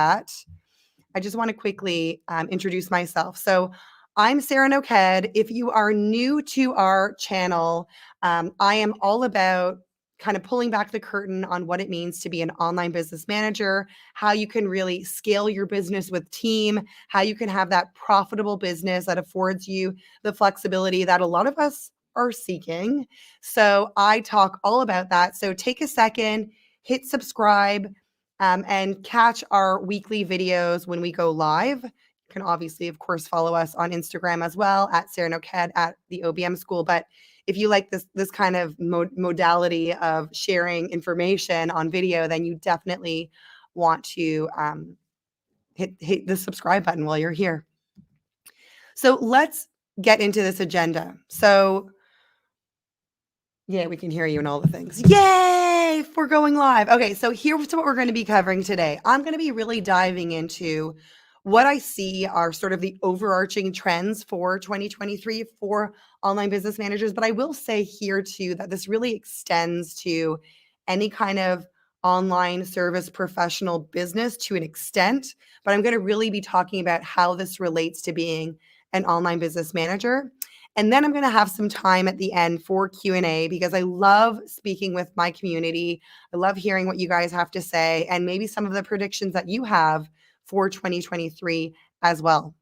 that, I just want to quickly introduce myself. So I'm Sarah Noked. If you are new to our channel, I am all about kind of pulling back the curtain on what it means to be an online business manager, how you can really scale your business with team, how you can have that profitable business that affords you the flexibility that a lot of us are seeking. So I talk all about that. So take a second, hit subscribe, and catch our weekly videos when we go live. You can obviously, of course, follow us on Instagram as well at Sarah Noked at the OBM School. But if you like this kind of modality of sharing information on video, then you definitely want to hit the subscribe button while you're here. So let's get into this agenda. So yeah, we can hear you and all the things. Yay, we're going live. Okay, so here's what we're going to be covering today. I'm going to be really diving into what I see are sort of the overarching trends for 2023 for online business managers. But I will say here too that this really extends to any kind of online service professional business to an extent. But I'm going to really be talking about how this relates to being an online business manager. And then I'm going to have some time at the end for Q&A because I love speaking with my community. I love hearing what you guys have to say and maybe some of the predictions that you have for 2023 as well.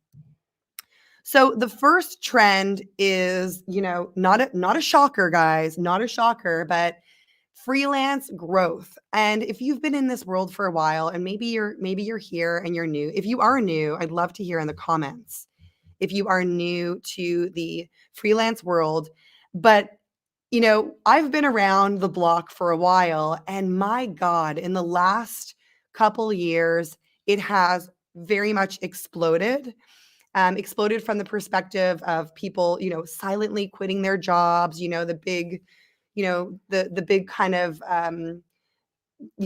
So the first trend is, not a shocker, guys, not a shocker, but freelance growth. And if you've been in this world for a while and maybe you're here and you're new, if you are new, I'd love to hear in the comments if you are new to the freelance world. But, I've been around the block for a while, and my God, in the last couple years, it has very much exploded. Exploded from the perspective of people, silently quitting their jobs, the big, the big kind of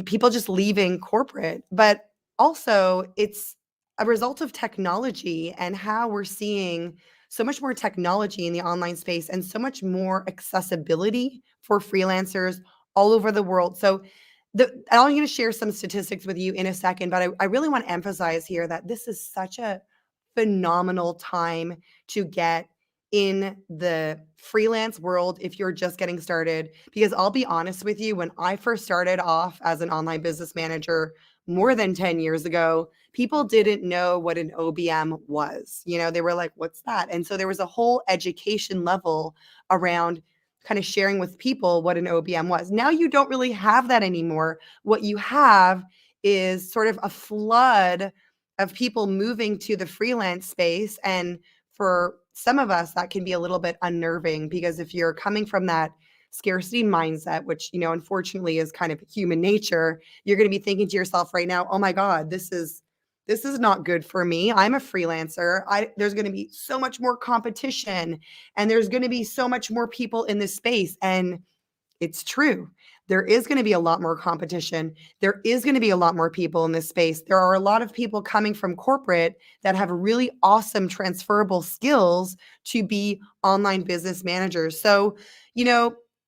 people just leaving corporate. But also it's a result of technology and how we're seeing so much more technology in the online space and so much more accessibility for freelancers all over the world. So I'm going to share some statistics with you in a second, but I really want to emphasize here that this is such a phenomenal time to get in the freelance world if you're just getting started. Because I'll be honest with you, when I first started off as an online business manager more than 10 years ago, people didn't know what an OBM was. They were like, what's that? And so there was a whole education level around kind of sharing with people what an OBM was. Now you don't really have that anymore. What you have is sort of a flood of people moving to the freelance space. And for some of us, that can be a little bit unnerving because if you're coming from that scarcity mindset, which, unfortunately is kind of human nature, you're going to be thinking to yourself right now, oh my God, this is not good for me. I'm a freelancer. There's going to be so much more competition and there's going to be so much more people in this space. And it's true. There is going to be a lot more competition. There is going to be a lot more people in this space. There are a lot of people coming from corporate that have really awesome transferable skills to be online business managers. So,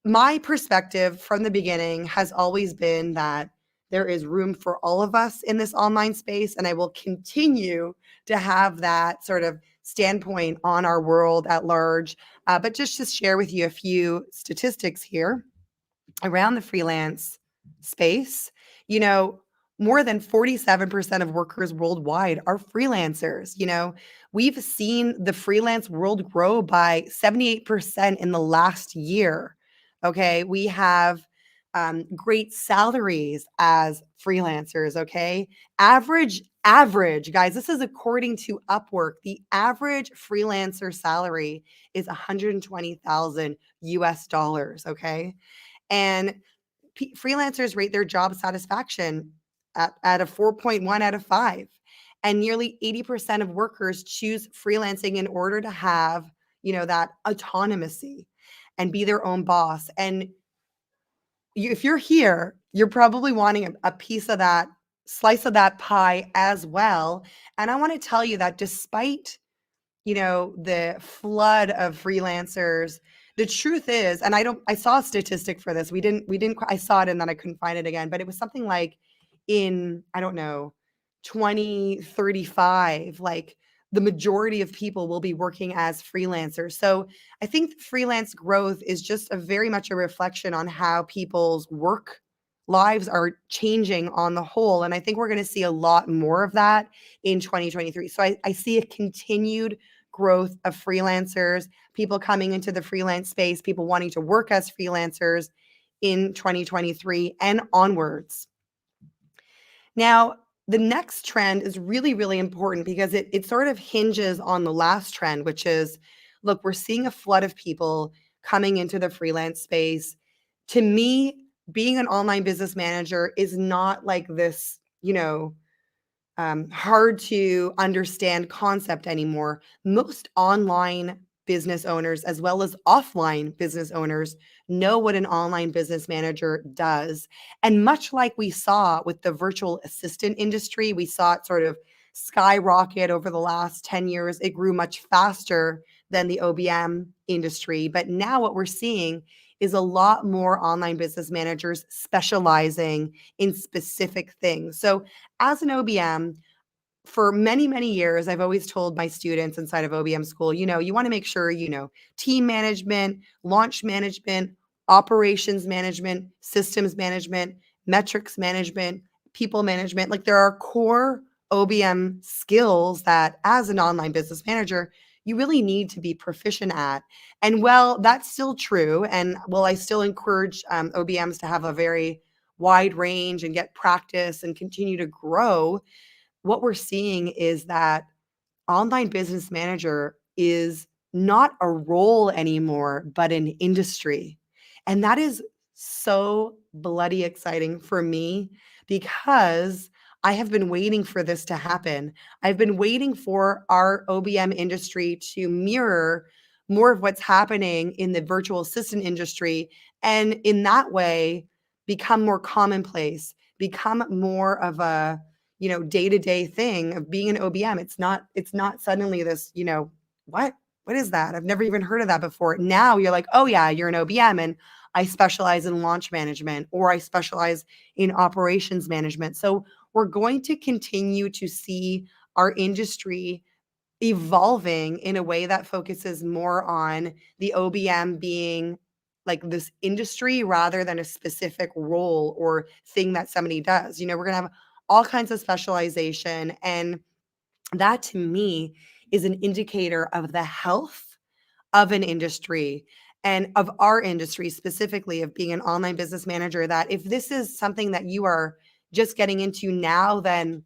my perspective from the beginning has always been that there is room for all of us in this online space. And I will continue to have that sort of standpoint on our world at large. But just to share with you a few statistics here around the freelance space, more than 47% of workers worldwide are freelancers. We've seen the freelance world grow by 78% in the last year. Okay. We have great salaries as freelancers. Okay. Average, guys, this is according to Upwork. The average freelancer salary is 120,000 US dollars. Okay. And freelancers rate their job satisfaction at a 4.1 out of 5. And nearly 80% of workers choose freelancing in order to have, that autonomy and be their own boss. And if you're here, you're probably wanting a piece of that slice of that pie as well. And I want to tell you that despite, the flood of freelancers, the truth is, and I saw a statistic for this. I saw it and then I couldn't find it again, but it was something like in, I don't know, 2035, like the majority of people will be working as freelancers. So I think freelance growth is just a very much a reflection on how people's work lives are changing on the whole. And I think we're going to see a lot more of that in 2023. So I see a continued growth of freelancers, people coming into the freelance space, people wanting to work as freelancers in 2023 and onwards. Now, the next trend is really, really important because it sort of hinges on the last trend, which is, look, we're seeing a flood of people coming into the freelance space. To me, being an online business manager is not like this, hard to understand concept anymore. Most online business owners, as well as offline business owners, know what an online business manager does. And much like we saw with the virtual assistant industry, we saw it sort of skyrocket over the last 10 years. It grew much faster than the OBM industry. But now what we're seeing is a lot more online business managers specializing in specific things. So as an OBM, for many, many years, I've always told my students inside of OBM school, you want to make sure you know team management, launch management, operations management, systems management, metrics management, people management. Like there are core OBM skills that as an online business manager, you really need to be proficient at. And well, that's still true. And well, I still encourage OBMs to have a very wide range and get practice and continue to grow. What we're seeing is that online business manager is not a role anymore, but an industry. And that is so bloody exciting for me because I have been waiting for this to happen. I've been waiting for our OBM industry to mirror more of what's happening in the virtual assistant industry. And in that way, become more commonplace, become more of a day-to-day thing of being an OBM. It's not suddenly this, what is that? I've never even heard of that before. Now you're like, oh yeah, you're an OBM and I specialize in launch management or I specialize in operations management. So we're going to continue to see our industry evolving in a way that focuses more on the OBM being like this industry rather than a specific role or thing that somebody does. We're going to have all kinds of specialization. And that to me is an indicator of the health of an industry and of our industry specifically of being an online business manager. That if this is something that you are just getting into now, then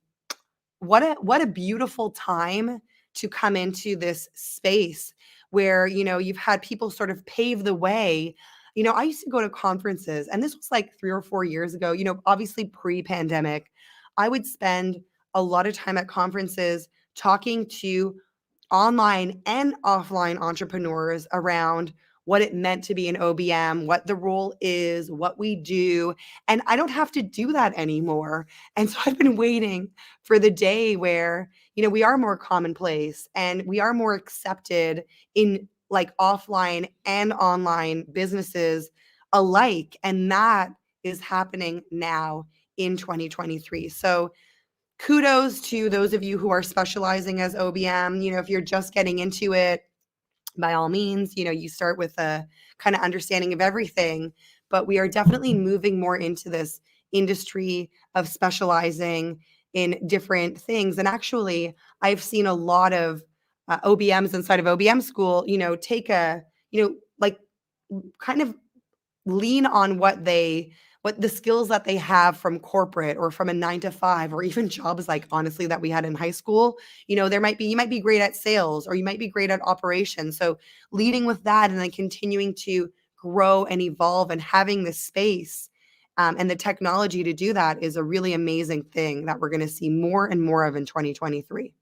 what a beautiful time to come into this space where you've had people sort of pave the way. I used to go to conferences, and this was like 3 or 4 years ago, obviously pre-pandemic. I would spend a lot of time at conferences talking to online and offline entrepreneurs around what it meant to be an OBM, what the role is, what we do. And I don't have to do that anymore. And so I've been waiting for the day where, we are more commonplace and we are more accepted in like offline and online businesses alike. And that is happening now in 2023. So kudos to those of you who are specializing as OBM. If you're just getting into it, by all means, you start with a kind of understanding of everything, but we are definitely moving more into this industry of specializing in different things. And actually, I've seen a lot of OBMs inside of OBM school, take a, like kind of lean on what the skills that they have from corporate or from a 9 to 5 or even jobs like honestly that we had in high school. You might be great at sales or you might be great at operations. So leading with that and then continuing to grow and evolve and having the space and the technology to do that is a really amazing thing that we're going to see more and more of in 2023.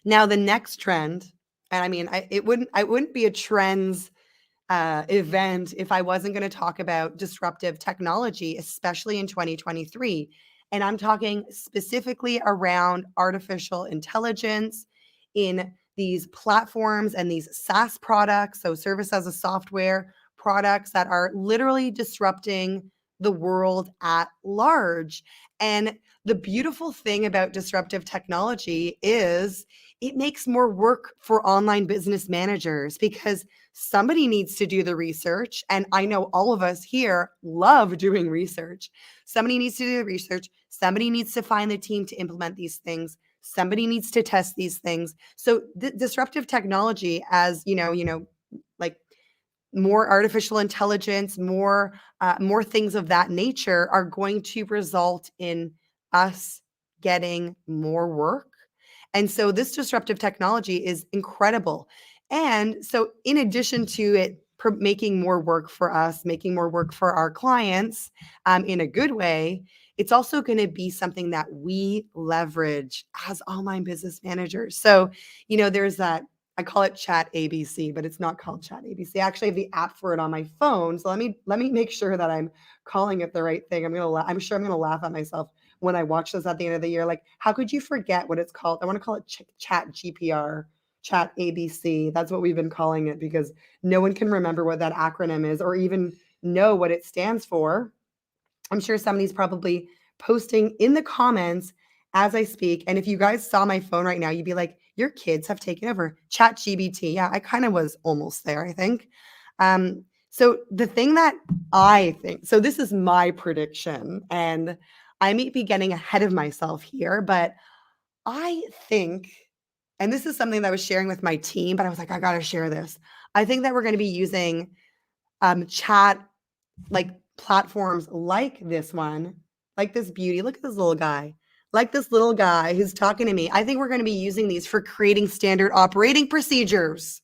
Now the next trend, and I mean, I wouldn't be a trends event if I wasn't going to talk about disruptive technology, especially in 2023. And I'm talking specifically around artificial intelligence in these platforms and these SaaS products, so service as a software products that are literally disrupting the world at large. And the beautiful thing about disruptive technology is it makes more work for online business managers because somebody needs to do the research. And I know all of us here love doing research. Somebody needs to do the research. Somebody needs to find the team to implement these things. Somebody needs to test these things. So disruptive technology, as like more artificial intelligence, more things of that nature are going to result in us getting more work. And so this disruptive technology is incredible. And so in addition to it making more work for us, making more work for our clients in a good way, it's also going to be something that we leverage as online business managers. So, there's that, I call it Chat ABC, but it's not called Chat ABC. I actually have the app for it on my phone. So let me make sure that I'm calling it the right thing. I'm sure I'm gonna laugh at myself when I watch this at the end of the year. Like, how could you forget what it's called? I want to call it Chat GPR, Chat ABC. That's what we've been calling it because no one can remember what that acronym is or even know what it stands for. I'm sure somebody's probably posting in the comments as I speak. And if you guys saw my phone right now, you'd be like, your kids have taken over Chat GBT. Yeah, I kind of was almost there, I think. So the thing that I think, so this is my prediction, and I may be getting ahead of myself here, but I think, and this is something that I was sharing with my team, but I was like, I got to share this. I think that we're going to be using chat like platforms like this one, like this beauty. Look at this little guy. Like this little guy who's talking to me. I think we're going to be using these for creating standard operating procedures.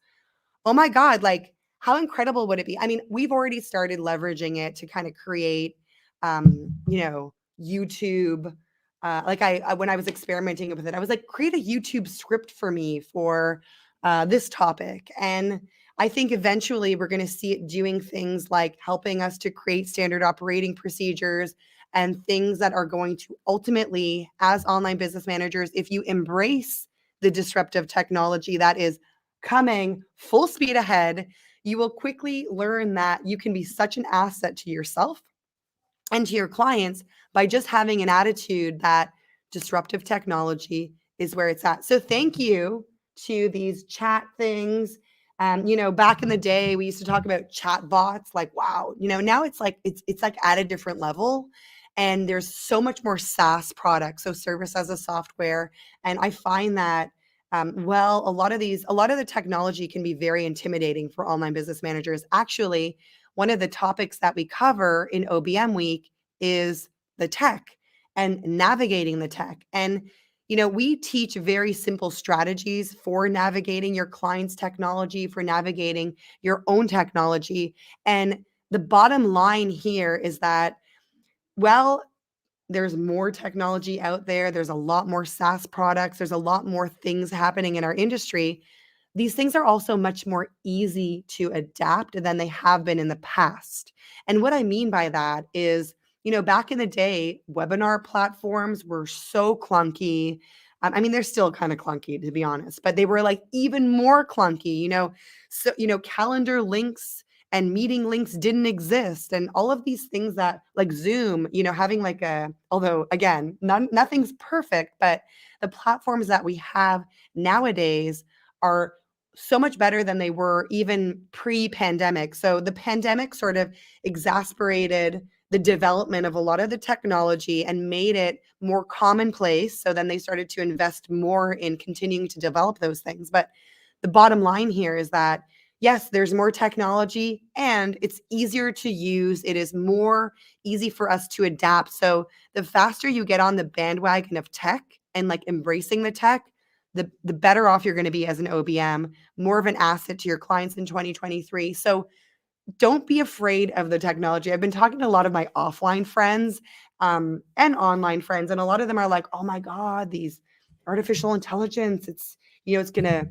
Oh my God, like how incredible would it be? I mean, we've already started leveraging it to kind of create, YouTube. Like when I was experimenting with it, I was like, create a YouTube script for me for this topic. And I think eventually we're going to see it doing things like helping us to create standard operating procedures and things that are going to ultimately, as online business managers, if you embrace the disruptive technology that is coming full speed ahead, you will quickly learn that you can be such an asset to yourself and to your clients by just having an attitude that disruptive technology is where it's at. So thank you to these chat things. Back in the day, we used to talk about chat bots. Like, wow, now it's like it's like at a different level, and there's so much more SaaS products, so service as a software. And I find that a lot of the technology can be very intimidating for online business managers. Actually, one of the topics that we cover in OBM week is the tech and navigating the tech. And, we teach very simple strategies for navigating your client's technology, for navigating your own technology. And the bottom line here is that, well, there's more technology out there. There's a lot more SaaS products. There's a lot more things happening in our industry. These things are also much more easy to adapt than they have been in the past. And what I mean by that is, back in the day, webinar platforms were so clunky. I mean, they're still kind of clunky, to be honest, but they were like even more clunky, So, calendar links and meeting links didn't exist. And all of these things that like Zoom, having like although again, nothing's perfect, but the platforms that we have nowadays are so much better than they were even pre-pandemic. So the pandemic sort of exasperated the development of a lot of the technology and made it more commonplace. So then they started to invest more in continuing to develop those things. But the bottom line here is that yes, there's more technology and it's easier to use. It is more easy for us to adapt. So the faster you get on the bandwagon of tech and like embracing the tech, the better off you're going to be as an OBM, more of an asset to your clients in 2023. So don't be afraid of the technology. I've been talking to a lot of my offline friends and online friends, and a lot of them are like, oh my God, these artificial intelligence, it's going to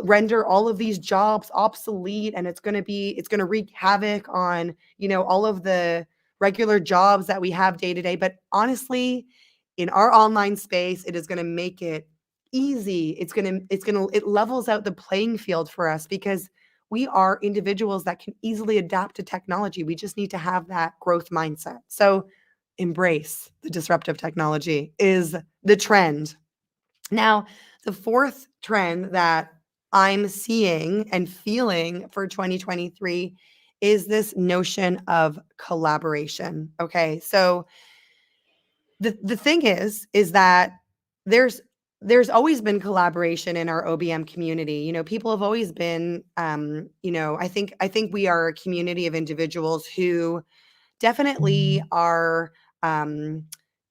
render all of these jobs obsolete, and it's going to wreak havoc on, all of the regular jobs that we have day to day. But honestly, in our online space, it is going to make it easy. It levels out the playing field for us because we are individuals that can easily adapt to technology. We just need to have that growth mindset. So embrace the disruptive technology is the trend. Now, the fourth trend that I'm seeing and feeling for 2023 is this notion of collaboration. Okay. So the thing is that there's there's always been collaboration in our OBM community. People have always been I think we are a community of individuals who definitely are um,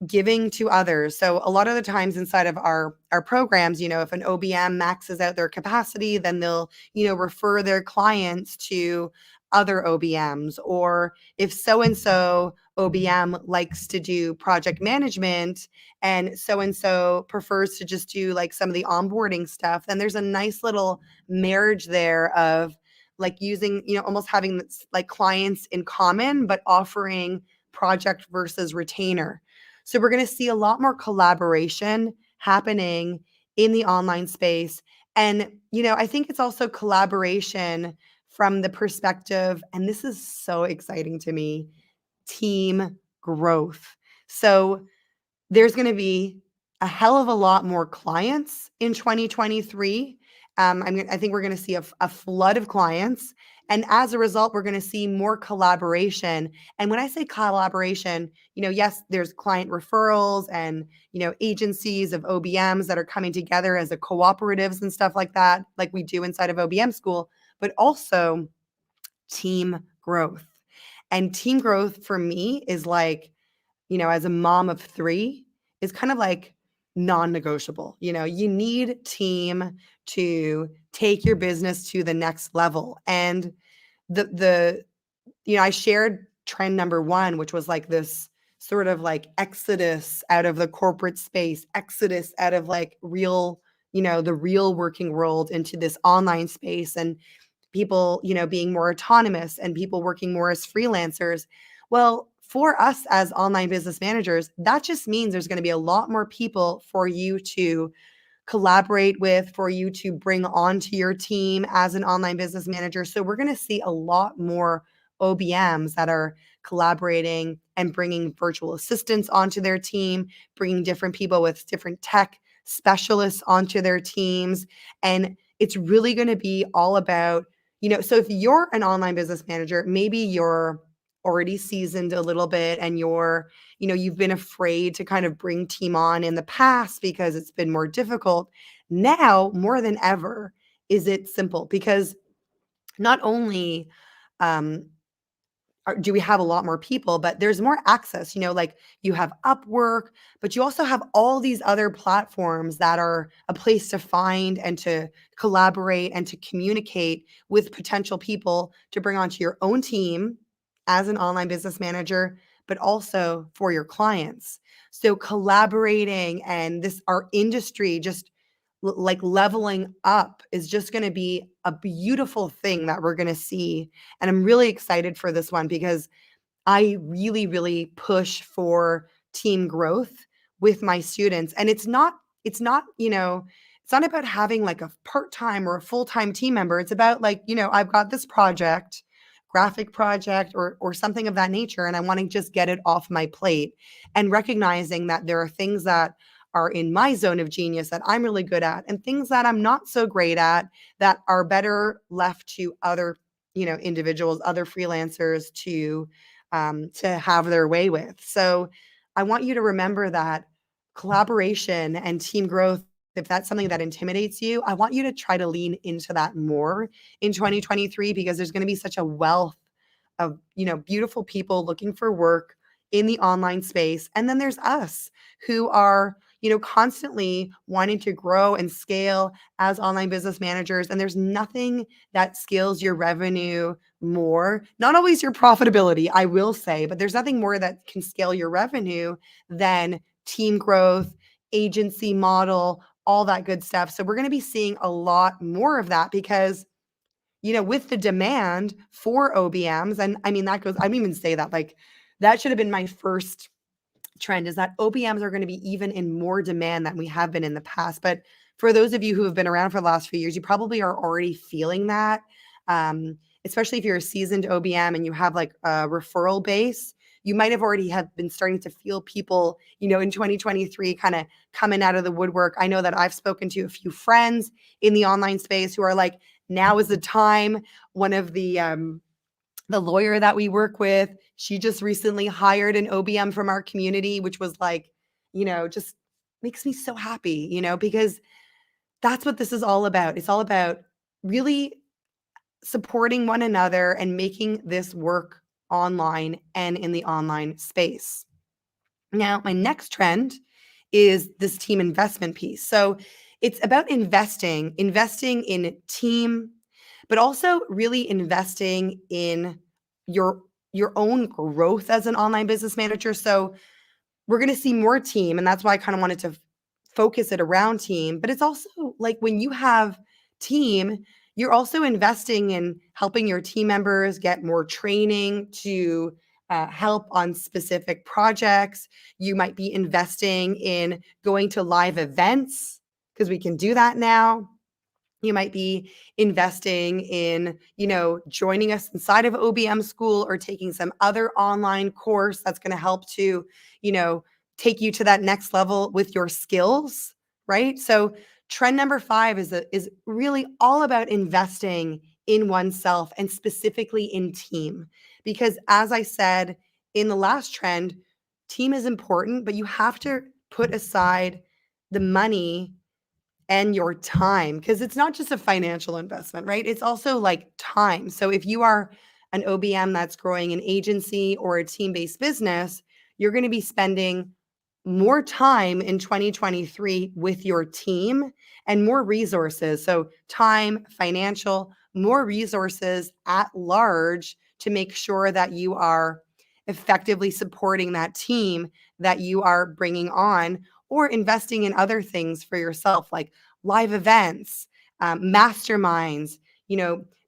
giving to others. So a lot of the times inside of our programs, if an OBM maxes out their capacity, then they'll, refer their clients to other OBMs. Or if so and so OBM likes to do project management and so prefers to just do like some of the onboarding stuff, then there's a nice little marriage there of like using, almost having like clients in common, but offering project versus retainer. So we're going to see a lot more collaboration happening in the online space. And, I think it's also collaboration from the perspective, and this is so exciting to me, team growth. So there's going to be a hell of a lot more clients in 2023. I think we're going to see a flood of clients. And as a result, we're going to see more collaboration. And when I say collaboration, yes, there's client referrals and, agencies of OBMs that are coming together as a cooperatives and stuff like that, like we do inside of OBM school, but also team growth. And team growth for me is like, as a mom of three, is kind of like non-negotiable. You need team to take your business to the next level. And the I shared trend number one, which was like this sort of like exodus out of the corporate space, exodus out of like real, the real working world into this online space, and people, being more autonomous and people working more as freelancers. Well, for us as online business managers, that just means there's going to be a lot more people for you to collaborate with, for you to bring onto your team as an online business manager. So we're going to see a lot more OBMs that are collaborating and bringing virtual assistants onto their team, bringing different people with different tech specialists onto their teams. And it's really going to be all about, so if you're an online business manager, maybe you're already seasoned a little bit and you've been afraid to kind of bring team on in the past because it's been more difficult. Now, more than ever, is it simple because not only um, do we have a lot more people, but there's more access, like you have Upwork, but you also have all these other platforms that are a place to find and to collaborate and to communicate with potential people to bring onto your own team as an online business manager, but also for your clients. So collaborating and our industry just like leveling up is just going to be a beautiful thing that we're going to see. And I'm really excited for this one because I really, really push for team growth with my students. And it's not about having like a part-time or a full-time team member. It's about like, I've got this project, graphic project or something of that nature, and I want to just get it off my plate, and recognizing that there are things that are in my zone of genius that I'm really good at and things that I'm not so great at that are better left to other, individuals, other freelancers to have their way with. So I want you to remember that collaboration and team growth, if that's something that intimidates you, I want you to try to lean into that more in 2023 because there's going to be such a wealth of, beautiful people looking for work in the online space. And then there's us who are, constantly wanting to grow and scale as online business managers. And there's nothing that scales your revenue more, not always your profitability, I will say, but there's nothing more that can scale your revenue than team growth, agency model, all that good stuff. So we're going to be seeing a lot more of that because with the demand for OBMs, and I mean, that goes, I didn't even say that, like, that should have been my first trend, is that OBMs are going to be even in more demand than we have been in the past. But for those of you who have been around for the last few years, you probably are already feeling that. especially if you're a seasoned OBM and you have like a referral base, you might have already have been starting to feel people, in 2023 kind of coming out of the woodwork. I know that I've spoken to a few friends in the online space who are like, now is the time. One of the lawyer that we work with, she just recently hired an OBM from our community, which was like, just makes me so happy, because that's what this is all about. It's all about really supporting one another and making this work online and in the online space. Now, my next trend is this team investment piece. So it's about investing in team, but also really investing in your your own growth as an online business manager. So we're going to see more team, and that's why I kind of wanted to focus it around team. But it's also like when you have team, you're also investing in helping your team members get more training to help on specific projects. You might be investing in going to live events because we can do that now. You might be investing in, joining us inside of OBM school or taking some other online course that's going to help to, you know, take you to that next level with your skills, right? So trend number 5 is really all about investing in oneself and specifically in team. Because as I said in the last trend, team is important, but you have to put aside the money and your time, because it's not just a financial investment, right? It's also like time. So if you are an OBM that's growing an agency or a team-based business, you're going to be spending more time in 2023 with your team and more resources. So time, financial, more resources at large to make sure that you are effectively supporting that team that you are bringing on, or investing in other things for yourself, like live events, masterminds,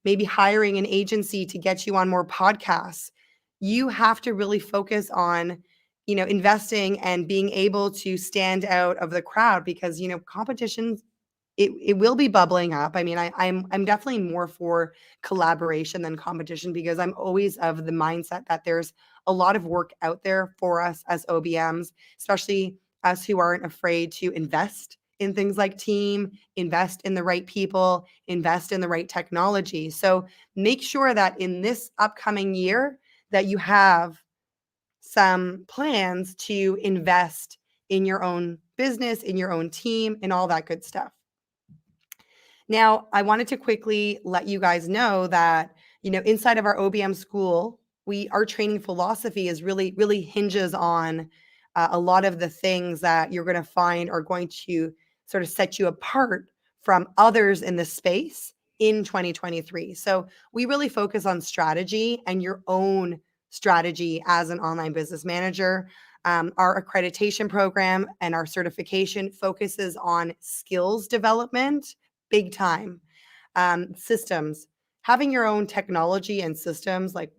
maybe hiring an agency to get you on more podcasts. You have to really focus on, investing and being able to stand out of the crowd, because, competition, it will be bubbling up. I mean, I'm definitely more for collaboration than competition, because I'm always of the mindset that there's a lot of work out there for us as OBMs, especially us who aren't afraid to invest in things like team, invest in the right people, invest in the right technology. So make sure that in this upcoming year that you have some plans to invest in your own business, in your own team, and all that good stuff. Now, I wanted to quickly let you guys know that, inside of our OBM school, our training philosophy is really hinges on a lot of the things that you're going to find are going to sort of set you apart from others in the space in 2023. So we really focus on strategy and your own strategy as an online business manager. Our accreditation program and our certification focuses on skills development big time. Systems, having your own technology and systems, like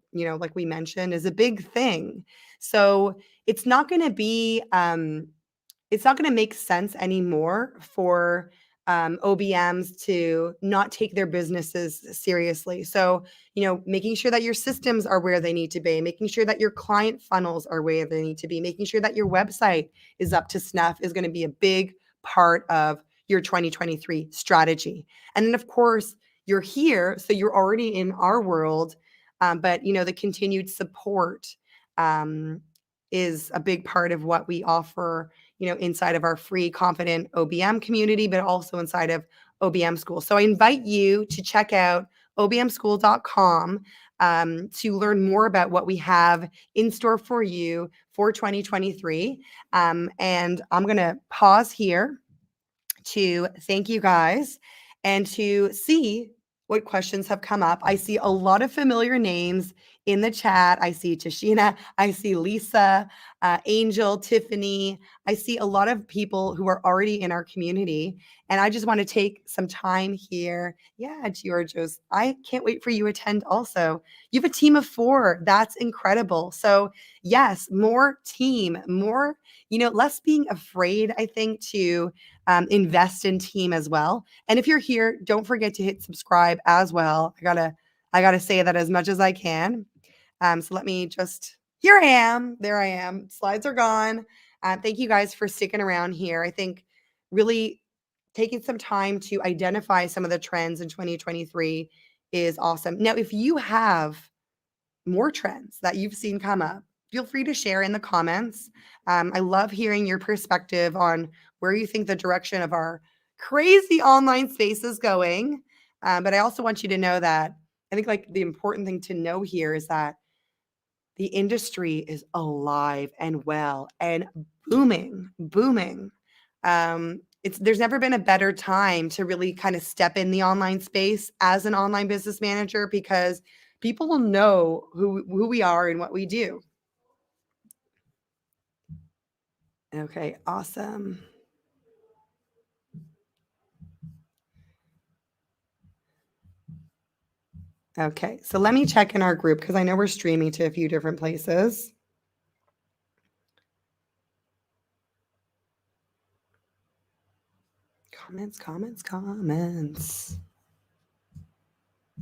we mentioned, is a big thing. So it's not going to be, it's not going to make sense anymore for OBMs to not take their businesses seriously. So, making sure that your systems are where they need to be, making sure that your client funnels are where they need to be, making sure that your website is up to snuff is going to be a big part of your 2023 strategy. And then, of course, you're here, so you're already in our world, but the continued support is a big part of what we offer, inside of our free confident OBM community, but also inside of OBM School. So I invite you to check out obmschool.com to learn more about what we have in store for you for 2023. And I'm going to pause here to thank you guys and to see what questions have come up. I see a lot of familiar names in the chat. I see Tashina, I see Lisa, Angel, Tiffany. I see a lot of people who are already in our community. And I just want to take some time here. Yeah, Georgios, I can't wait for you to attend also. You have a team of 4. That's incredible. So yes, more team, more, less being afraid, I think, to invest in team as well. And if you're here, don't forget to hit subscribe as well. I got to I got to say that as much as I can. So let me just, here I am. There I am. Slides are gone. Thank you guys for sticking around here. I think really taking some time to identify some of the trends in 2023 is awesome. Now, if you have more trends that you've seen come up, feel free to share in the comments. I love hearing your perspective on where you think the direction of our crazy online space is going. But I also want you to know that I think like the important thing to know here is that the industry is alive and well and booming, booming. It's there's never been a better time to really kind of step in the online space as an online business manager because people will know who we are and what we do. Okay, awesome. Okay, so let me check in our group because I know we're streaming to a few different places. Comments, comments, comments.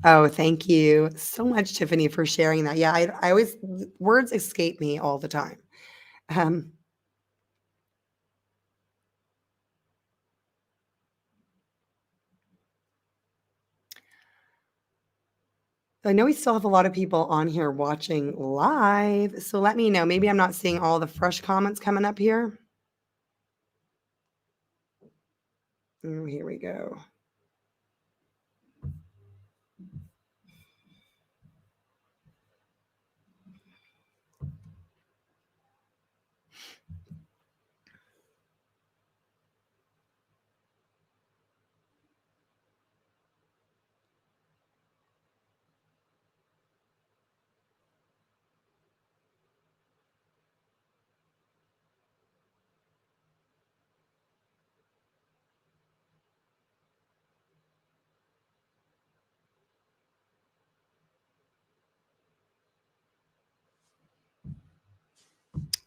Oh, thank you so much, Tiffany, for sharing that. Yeah, I always words escape me all the time. Um, I know we still have a lot of people on here watching live, so let me know. Maybe I'm not seeing all the fresh comments coming up here. Oh, here we go.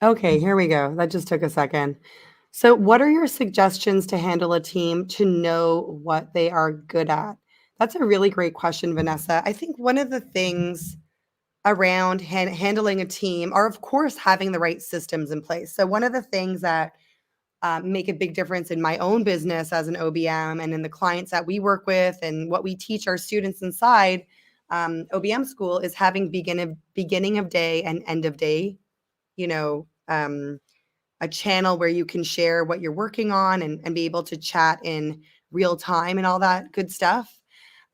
Okay, here we go. That just took a second. So, what are your suggestions to handle a team to know what they are good at? That's a really great question, Vanessa. I think one of the things around handling a team are, of course, having the right systems in place. So, one of the things that make a big difference in my own business as an OBM and in the clients that we work with and what we teach our students inside OBM school is having beginning of day and end of day, you know, a channel where you can share what you're working on and be able to chat in real time and all that good stuff.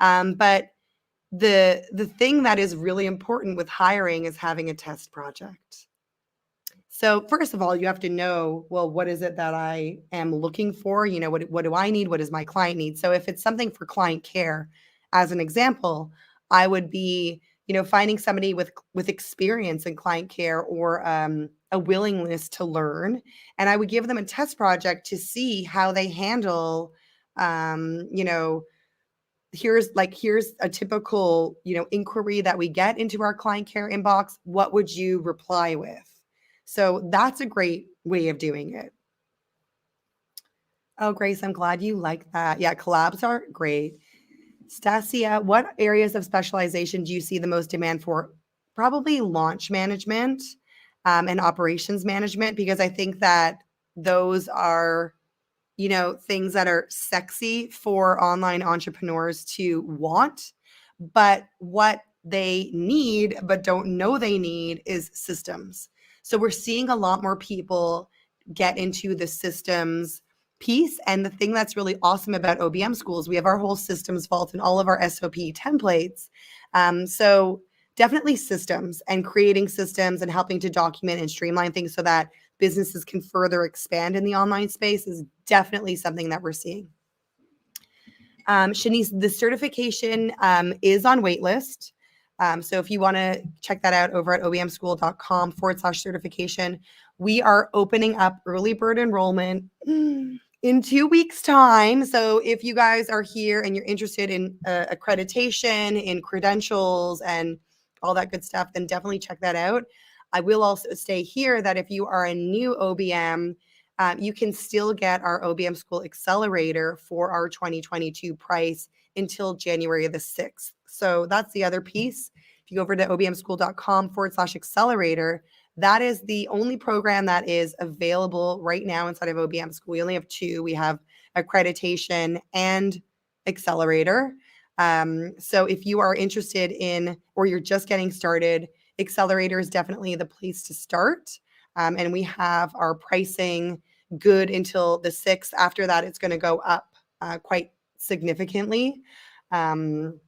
But the thing that is really important with hiring is having a test project. So first of all, you have to know, well, what is it that I am looking for? You know, what do I need? What does my client need? So if it's something for client care, as an example, I would be, finding somebody with experience in client care or a willingness to learn, and I would give them a test project to see how they handle, um, you know, here's a typical, inquiry that we get into our client care inbox. What would you reply with? So that's a great way of doing it. Oh, Grace, I'm glad you like that. Yeah, collabs are great. Stasia, what areas of specialization do you see the most demand for? Probably launch management and operations management, because I think that those are, things that are sexy for online entrepreneurs to want. But what they need, but don't know they need, is systems. So we're seeing a lot more people get into the systems piece. And the thing that's really awesome about OBM schools, we have our whole systems vault and all of our SOP templates. So definitely systems and creating systems and helping to document and streamline things so that businesses can further expand in the online space is definitely something that we're seeing. Shanice, the certification is on waitlist. So if you want to check that out over at obmschool.com/certification, we are opening up early bird enrollment in 2 weeks' time. So if you guys are here and you're interested in accreditation, in credentials, and all that good stuff, then definitely check that out. I will also say here that if you are a new OBM, you can still get our OBM School Accelerator for our 2022 price until January the 6th. So that's the other piece. If you go over to obmschool.com/accelerator, that is the only program that is available right now inside of OBM School. We only have two. We have accreditation and accelerator. So if you are interested in, or you're just getting started, accelerator is definitely the place to start. And we have our pricing good until the 6th. After that, it's going to go up quite significantly. When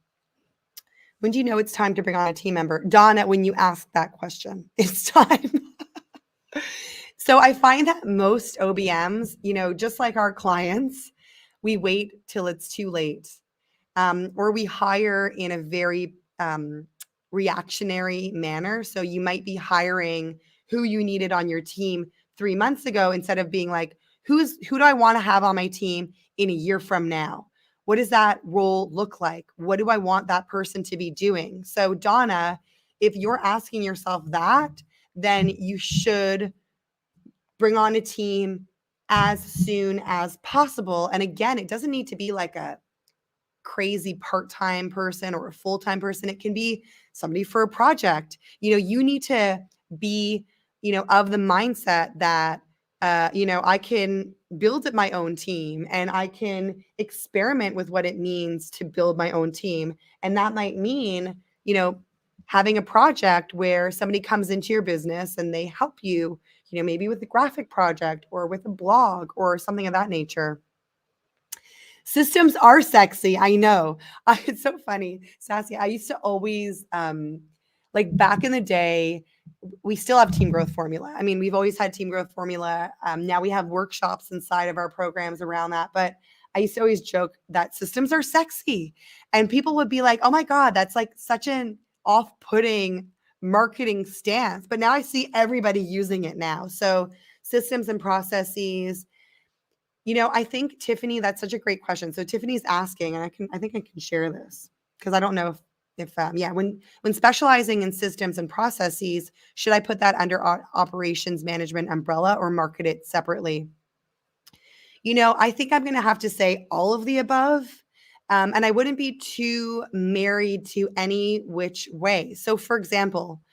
do you know it's time to bring on a team member? Donna, when you ask that question, it's time. So I find that most OBMs, just like our clients, we wait till it's too late. Or we hire in a very reactionary manner. So you might be hiring who you needed on your team 3 months ago instead of being like, who do I want to have on my team in a year from now? What does that role look like? What do I want that person to be doing? So Donna, if you're asking yourself that, then you should bring on a team as soon as possible. And again, it doesn't need to be like a crazy part-time person or a full-time person. It can be somebody for a project. You need to be, of the mindset that, I can build my own team and I can experiment with what it means to build my own team. And that might mean, having a project where somebody comes into your business and they help you, maybe with a graphic project or with a blog or something of that nature. Systems are sexy. I know. It's so funny, Sassy. I used to always, like back in the day, we still have team growth formula. I mean, we've always had team growth formula. Now we have workshops inside of our programs around that. But I used to always joke that systems are sexy. And people would be like, oh my God, that's like such an off-putting marketing stance. But now I see everybody using it now. So systems and processes. I think Tiffany, that's such a great question. So Tiffany's asking, and I think I can share this because I don't know if when specializing in systems and processes, should I put that under operations management umbrella or market it separately? I think I'm going to have to say all of the above. And I wouldn't be too married to any which way. So for example,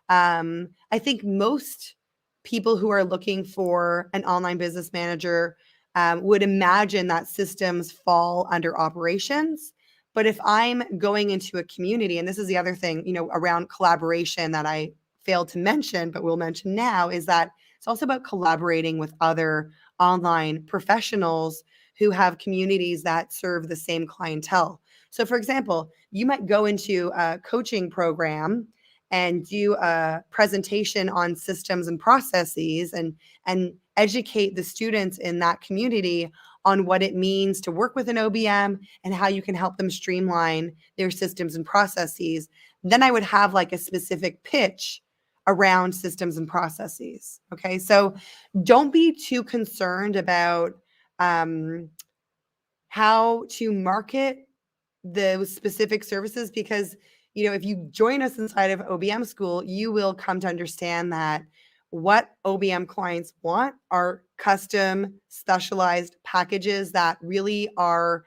I think most people who are looking for an online business manager would imagine that systems fall under operations. But if I'm going into a community, and this is the other thing, around collaboration that I failed to mention, but we'll mention now, is that it's also about collaborating with other online professionals who have communities that serve the same clientele. So for example, you might go into a coaching program and do a presentation on systems and processes and educate the students in that community on what it means to work with an OBM and how you can help them streamline their systems and processes. Then I would have like a specific pitch around systems and processes. Okay. So don't be too concerned about how to market those specific services, because if you join us inside of OBM School, you will come to understand that what OBM clients want are custom specialized packages that really are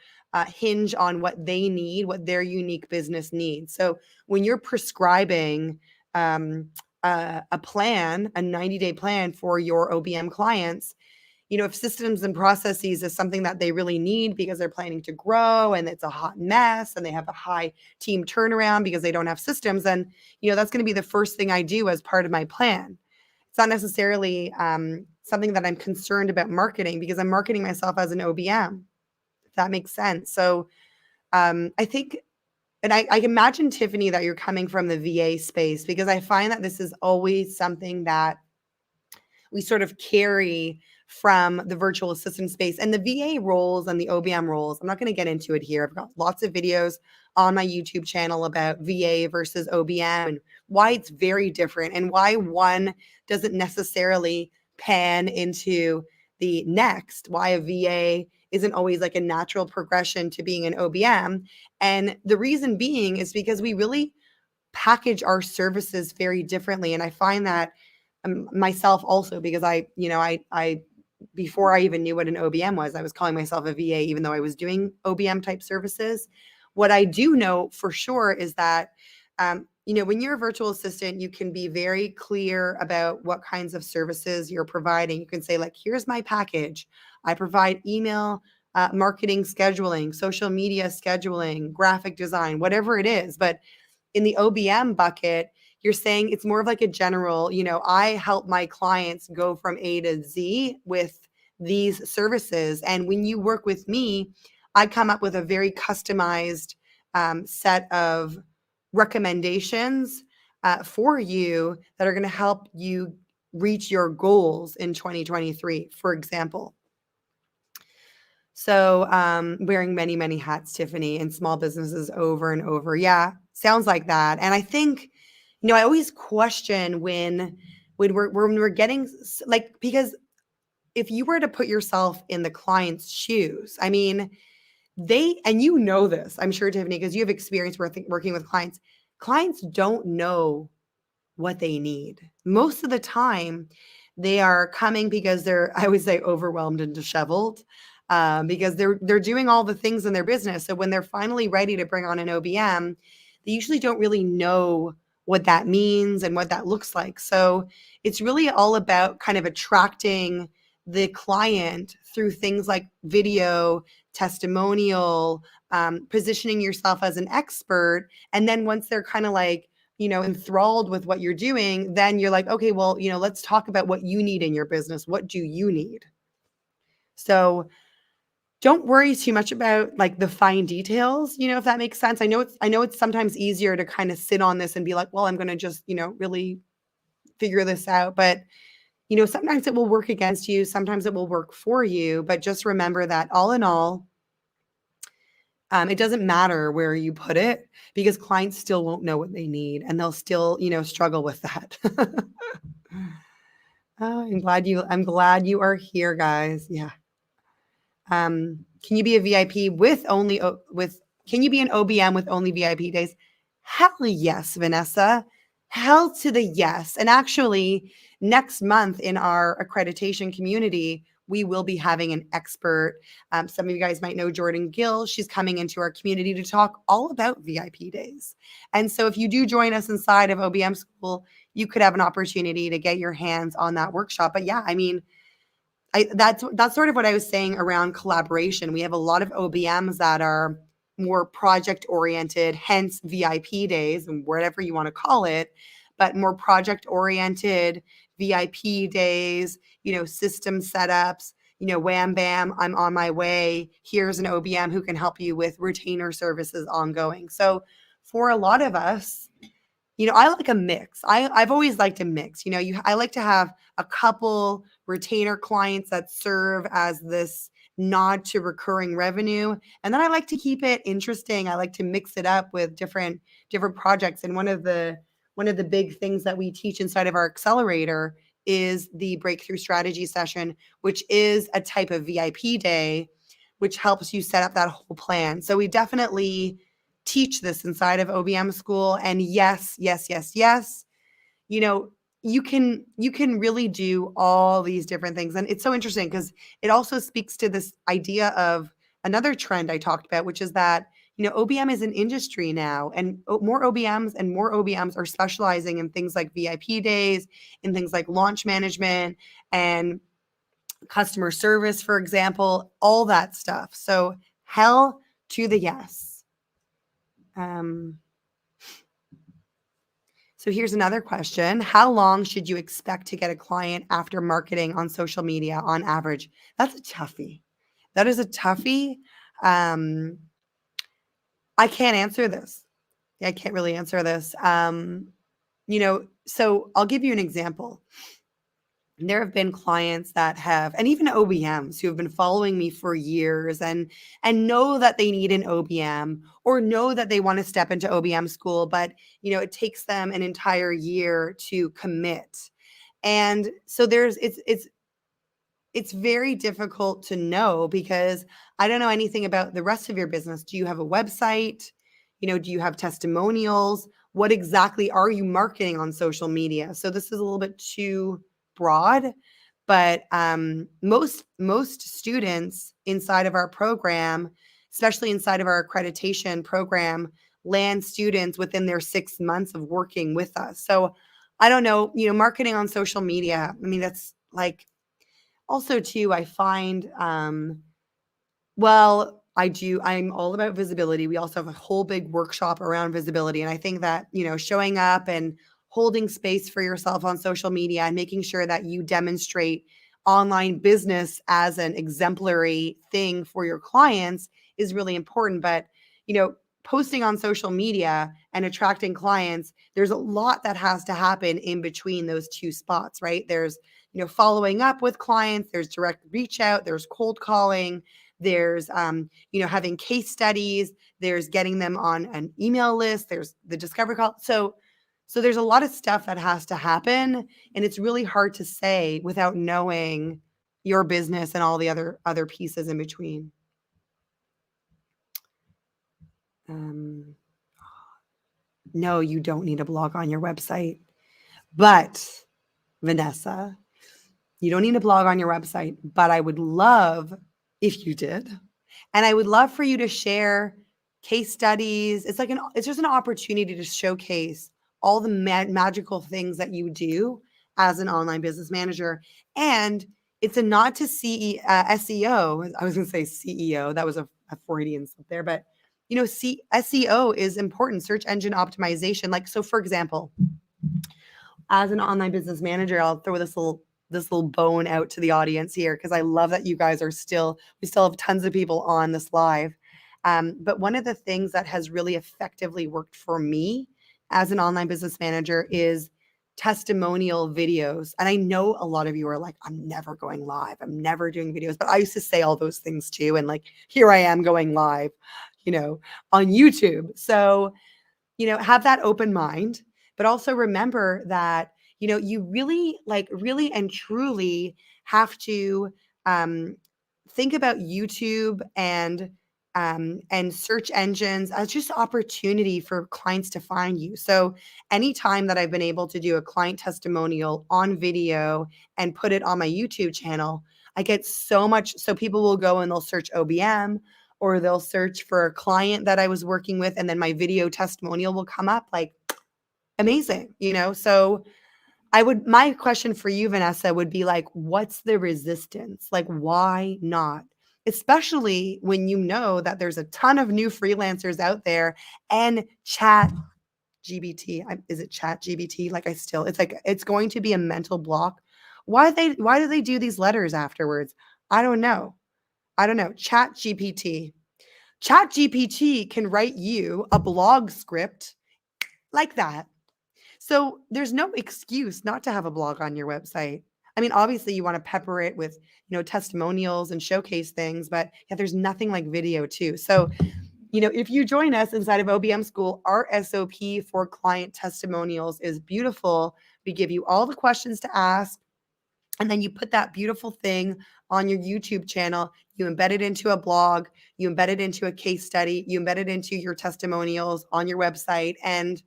hinge on what they need, what their unique business needs. So when you're prescribing a plan, a 90-day plan for your OBM clients, if systems and processes is something that they really need because they're planning to grow and it's a hot mess and they have a high team turnaround because they don't have systems, then, that's going to be the first thing I do as part of my plan. It's not necessarily something that I'm concerned about marketing because I'm marketing myself as an OBM, if that makes sense. So I think, and I imagine, Tiffany, that you're coming from the VA space, because I find that this is always something that we sort of carry from the virtual assistant space, and the VA roles and the OBM roles. I'm not going to get into it here. I've got lots of videos on my YouTube channel about VA versus OBM and why it's very different and why one doesn't necessarily pan into the next, why a VA isn't always like a natural progression to being an OBM. And the reason being is because we really package our services very differently. And I find that myself also, because I before I even knew what an OBM was, I was calling myself a VA, even though I was doing OBM type services. What I do know for sure is that, when you're a virtual assistant, you can be very clear about what kinds of services you're providing. You can say, like, here's my package. I provide email marketing scheduling, social media scheduling, graphic design, whatever it is. But in the OBM bucket, you're saying it's more of like a general, I help my clients go from A to Z with these services. And when you work with me, I come up with a very customized set of recommendations for you that are going to help you reach your goals in 2023, for example. So, wearing many, many hats, Tiffany, in small businesses over and over. Yeah, sounds like that. And I think, I always question when we're getting like, because if you were to put yourself in the client's shoes, I mean, and this, I'm sure, Tiffany, because you have experience working with clients. Clients don't know what they need. Most of the time, they are coming because I always say, overwhelmed and disheveled, because they're doing all the things in their business. So when they're finally ready to bring on an OBM, they usually don't really know what that means and what that looks like. So it's really all about kind of attracting the client through things like video, testimonial, positioning yourself as an expert. And then once they're kind of like, enthralled with what you're doing, then you're like, okay, well, let's talk about what you need in your business. What do you need? So don't worry too much about like the fine details, if that makes sense. I know it's sometimes easier to kind of sit on this and be like, well, I'm going to just, really figure this out. But, sometimes it will work against you. Sometimes it will work for you. But just remember that all in all, it doesn't matter where you put it, because clients still won't know what they need and they'll still, struggle with that. Oh, I'm glad you are here, guys. Yeah. Can you be a VIP can you be an OBM with only VIP days? Hell yes, Vanessa. Hell to the yes. And actually, next month in our accreditation community, we will be having an expert. Some of you guys might know Jordan Gill. She's coming into our community to talk all about VIP days. And so if you do join us inside of OBM School, you could have an opportunity to get your hands on that workshop. But yeah, I mean, that's sort of what I was saying around collaboration. We have a lot of OBMs that are more project oriented, hence VIP days and whatever you want to call it, but more project oriented VIP days, system setups, wham, bam, I'm on my way. Here's an OBM who can help you with retainer services ongoing. So for a lot of us, I like a mix. I've always liked a mix. I like to have a couple retainer clients that serve as this nod to recurring revenue. And then I like to keep it interesting. I like to mix it up with different projects. And one of the big things that we teach inside of our accelerator is the breakthrough strategy session, which is a type of VIP day, which helps you set up that whole plan. So we definitely teach this inside of OBM school. And yes, you can really do all these different things. And it's so interesting because it also speaks to this idea of another trend I talked about, which is that, OBM is an industry now, and more OBMs are specializing in things like VIP days, in things like launch management and customer service, for example, all that stuff. So hell to the yes. So here's another question. How long should you expect to get a client after marketing on social media on average? That's a toughie. That is a toughie. I can't answer this. I can't really answer this. So I'll give you an example. There have been clients that have, and even OBMs who have been following me for years and know that they need an OBM or know that they want to step into OBM school, but it takes them an entire year to commit. And so it's very difficult to know because I don't know anything about the rest of your business. Do you have a website? Do you have testimonials? What exactly are you marketing on social media? So this is a little bit too broad, but most students inside of our program especially inside of our accreditation program, land students within their 6 months of working with us. So I don't know, marketing on social media. I mean, that's like also too, I find, well, I'm all about visibility. We also have a whole big workshop around visibility. And I think that, showing up and holding space for yourself on social media and making sure that you demonstrate online business as an exemplary thing for your clients is really important. But, you know, posting on social media and attracting clients, there's a lot that has to happen in between those two spots, right? There's, following up with clients, there's direct reach out, there's cold calling, there's having case studies, there's getting them on an email list, there's the discovery call. So there's a lot of stuff that has to happen, and it's really hard to say without knowing your business and all the other pieces in between. No, you don't need a blog on your website. But Vanessa, you don't need a blog on your website, but I would love if you did. And I would love for you to share case studies. It's just an opportunity to showcase all the magical things that you do as an online business manager. And it's a nod to SEO. I was going to say CEO. That was a Freudian slip there. But, SEO is important, search engine optimization. Like, so for example, as an online business manager, I'll throw this little bone out to the audience here, because I love that you guys we still have tons of people on this live. But one of the things that has really effectively worked for me as an online business manager is testimonial videos. And I know a lot of you are like, I'm never going live. I'm never doing videos. But I used to say all those things too. And like, here I am going live, on YouTube. So, have that open mind, but also remember that, you really and truly have to think about YouTube and search engines as just opportunity for clients to find you. So anytime that I've been able to do a client testimonial on video and put it on my YouTube channel, I get so much. So people will go and they'll search OBM, or they'll search for a client that I was working with, and then my video testimonial will come up. Like, amazing, So my question for you, Vanessa, would be like, what's the resistance? Like, why not? Especially when you know that there's a ton of new freelancers out there, and chat GBT, is it chat GBT? It's going to be a mental block. Why do they do these letters afterwards? I don't know. Chat GPT. Chat GPT can write you a blog script like that. So there's no excuse not to have a blog on your website. I mean, obviously you want to pepper it with, testimonials and showcase things, but yeah, there's nothing like video too. So, if you join us inside of OBM School, our SOP for client testimonials is beautiful. We give you all the questions to ask, and then you put that beautiful thing on your YouTube channel. You embed it into a blog, you embed it into a case study, you embed it into your testimonials on your website. And,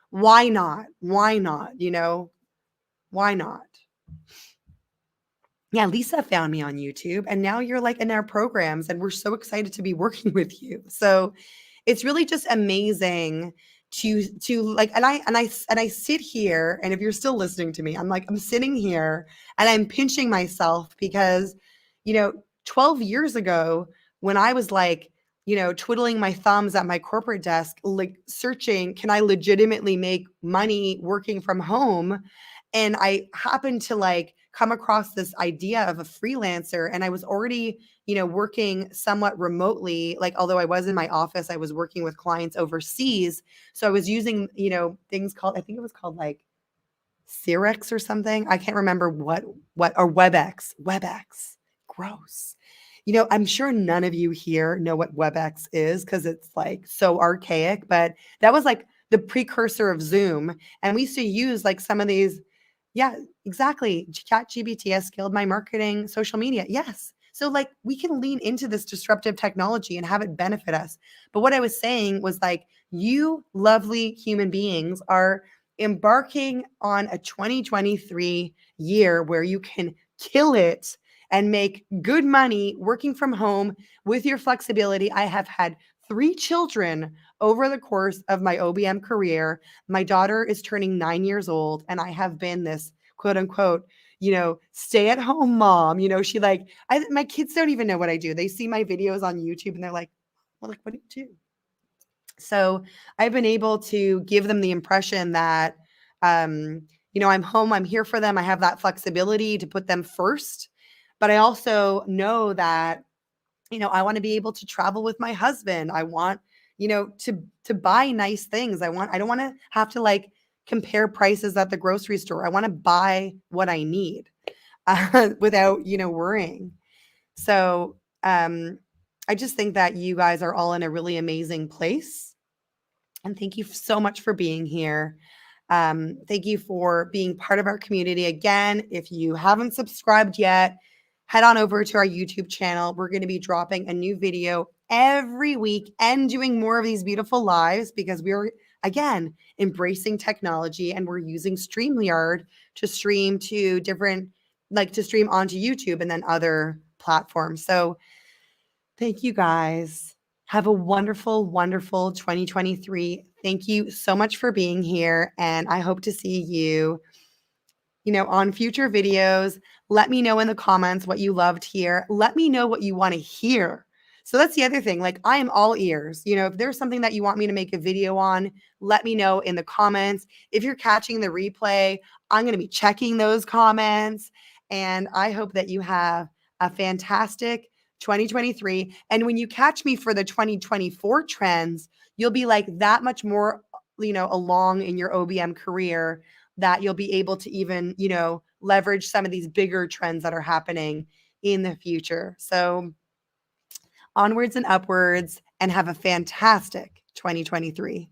why not? Why not? Why not? Yeah, Lisa found me on YouTube, and now you're like in our programs, and we're so excited to be working with you. So it's really just amazing to like, and I sit here, and if you're still listening to me, I'm sitting here and I'm pinching myself because, 12 years ago, when I was like, twiddling my thumbs at my corporate desk, like searching, can I legitimately make money working from home? And I happened to like come across this idea of a freelancer, and I was already, working somewhat remotely. Like, although I was in my office, I was working with clients overseas. So I was using, things called, I think it was called like Cirex or something. I can't remember what, or WebEx. Gross. I'm sure none of you here know what WebEx is, because it's like so archaic, but that was like the precursor of Zoom. And we used to use like some of these. Yeah, exactly. ChatGPT has scaled my marketing, social media. Yes. So like we can lean into this disruptive technology and have it benefit us. But what I was saying was like, you lovely human beings are embarking on a 2023 year where you can kill it and make good money working from home with your flexibility. I have had 3 children over the course of my OBM career. My daughter is turning 9 years old, and I have been this quote unquote, stay at home mom. My kids don't even know what I do. They see my videos on YouTube and they're like, well, like, what do you do? So I've been able to give them the impression that, I'm home, I'm here for them. I have that flexibility to put them first. But I also know that, I want to be able to travel with my husband. I want, to buy nice things. I don't want to have to like compare prices at the grocery store. I want to buy what I need without, worrying. So I just think that you guys are all in a really amazing place. And thank you so much for being here. Thank you for being part of our community. Again, if you haven't subscribed yet, head on over to our YouTube channel. We're going to be dropping a new video every week and doing more of these beautiful lives because we're, again, embracing technology and we're using StreamYard to stream to different, to stream onto YouTube and then other platforms. So thank you guys. Have a wonderful, wonderful 2023. Thank you so much for being here. And I hope to see you, on future videos. Let me know in the comments what you loved here. Let me know what you want to hear. So that's the other thing. Like, I am all ears. If there's something that you want me to make a video on, let me know in the comments. If you're catching the replay, I'm going to be checking those comments. And I hope that you have a fantastic 2023. And when you catch me for the 2024 trends, you'll be like that much more, along in your OBM career, that you'll be able to even, leverage some of these bigger trends that are happening in the future. So onwards and upwards, and have a fantastic 2023.